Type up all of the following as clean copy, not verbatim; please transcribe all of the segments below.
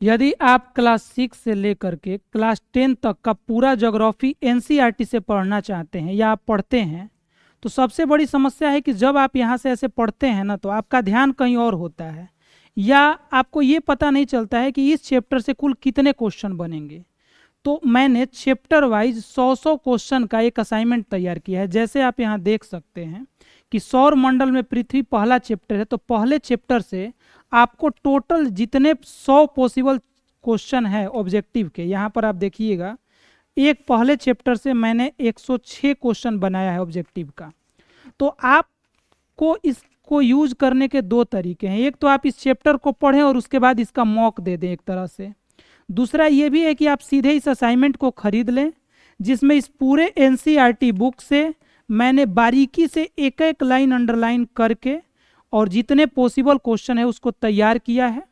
यदि आप क्लास 6 से लेकर के क्लास 10 तक का पूरा ज्योग्राफी एनसीईआरटी से पढ़ना चाहते हैं या आप पढ़ते हैं, तो सबसे बड़ी समस्या है कि जब आप यहाँ से ऐसे पढ़ते हैं ना, तो आपका ध्यान कहीं और होता है, या आपको ये पता नहीं चलता है कि इस चैप्टर से कुल कितने क्वेश्चन बनेंगे। तो मैंने चैप्टर वाइज 100 क्वेश्चन का एक असाइनमेंट तैयार किया है। जैसे आप यहाँ देख सकते हैं कि सौर मंडल में पृथ्वी पहला चैप्टर है, तो पहले चैप्टर से आपको टोटल जितने 100 पॉसिबल क्वेश्चन है ऑब्जेक्टिव के, यहाँ पर आप देखिएगा, एक पहले चैप्टर से मैंने 106 क्वेश्चन बनाया है ऑब्जेक्टिव का। तो आपको इसको यूज करने के दो तरीके हैं। एक तो आप इस चैप्टर को पढ़ें और उसके बाद इसका मॉक दे दें एक तरह से। दूसरा ये भी है कि आप सीधे इस असाइनमेंट को खरीद लें, जिसमें इस पूरे एनसीईआरटी बुक से मैंने बारीकी से एक एक लाइन अंडरलाइन करके और जितने पॉसिबल क्वेश्चन है उसको तैयार किया है।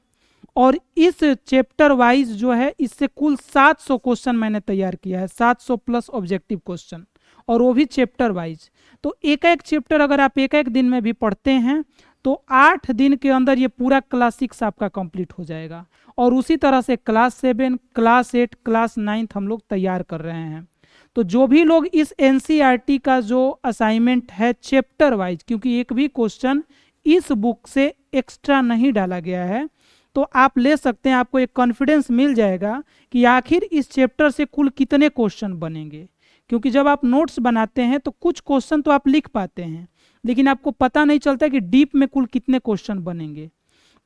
और इस चैप्टर वाइज जो है, इससे कुल 700 क्वेश्चन मैंने तैयार किया है, 700 प्लस ऑब्जेक्टिव क्वेश्चन, और वो भी चैप्टर वाइज। तो एक एक चैप्टर अगर आप एक एक दिन में भी पढ़ते हैं तो 8 दिन के अंदर ये पूरा क्लास 6 आपका कंप्लीट हो जाएगा। और उसी तरह से क्लास 7, क्लास 8, क्लास 9 हम लोग तैयार कर रहे हैं। तो जो भी लोग इस एनसीईआरटी का जो असाइनमेंट है चैप्टर वाइज, क्योंकि एक भी क्वेश्चन इस बुक से एक्स्ट्रा नहीं डाला गया है, तो आप ले सकते हैं। आपको एक कॉन्फिडेंस मिल जाएगा कि आखिर इस चैप्टर से कुल कितने क्वेश्चन बनेंगे। क्योंकि जब आप नोट्स बनाते हैं तो कुछ क्वेश्चन तो आप लिख पाते हैं, लेकिन आपको पता नहीं चलता कि डीप में कुल कितने क्वेश्चन बनेंगे।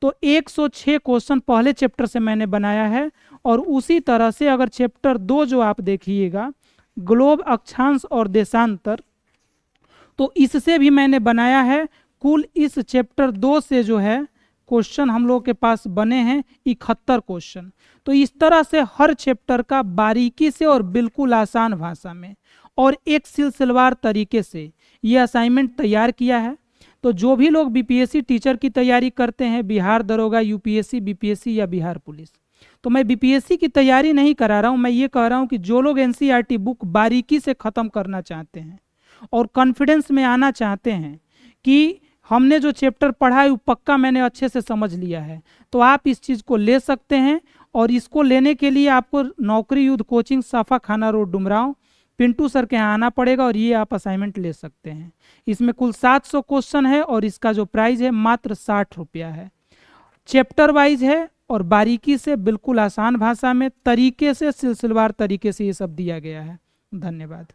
तो 106 क्वेश्चन पहले चैप्टर से मैंने बनाया है। और उसी तरह से अगर चैप्टर 2 जो आप देखिएगा, ग्लोब, अक्षांश और देशांतर, तो इससे भी मैंने बनाया है। कुल इस चैप्टर 2 से जो है क्वेश्चन हम लोग के पास बने हैं 71 क्वेश्चन। तो इस तरह से हर चैप्टर का बारीकी से और बिल्कुल आसान भाषा में और एक सिलसिलेवार तरीके से ये असाइनमेंट तैयार किया है। तो जो भी लोग बीपीएससी टीचर की तैयारी करते हैं, बिहार दरोगा, यूपीएससी, बीपीएससी या बिहार पुलिस, तो मैं बीपीएससी की तैयारी नहीं करा रहा हूँ, मैं ये कह रहा हूँ कि जो लोग एनसीईआरटी बुक बारीकी से ख़त्म करना चाहते हैं और कॉन्फिडेंस में आना चाहते हैं कि हमने जो चैप्टर पढ़ा है वो पक्का मैंने अच्छे से समझ लिया है, तो आप इस चीज़ को ले सकते हैं। और इसको लेने के लिए आपको नौकरी युद्ध कोचिंग, साफा खाना रोड, डुमरांव, पिंटू सर के यहाँ आना पड़ेगा और ये आप असाइनमेंट ले सकते हैं। इसमें कुल 700 क्वेश्चन है और इसका जो प्राइस है मात्र 60 रुपया है। चैप्टर वाइज है और बारीकी से, बिल्कुल आसान भाषा में, तरीके से, सिलसिलेवार तरीके से ये सब दिया गया है। धन्यवाद।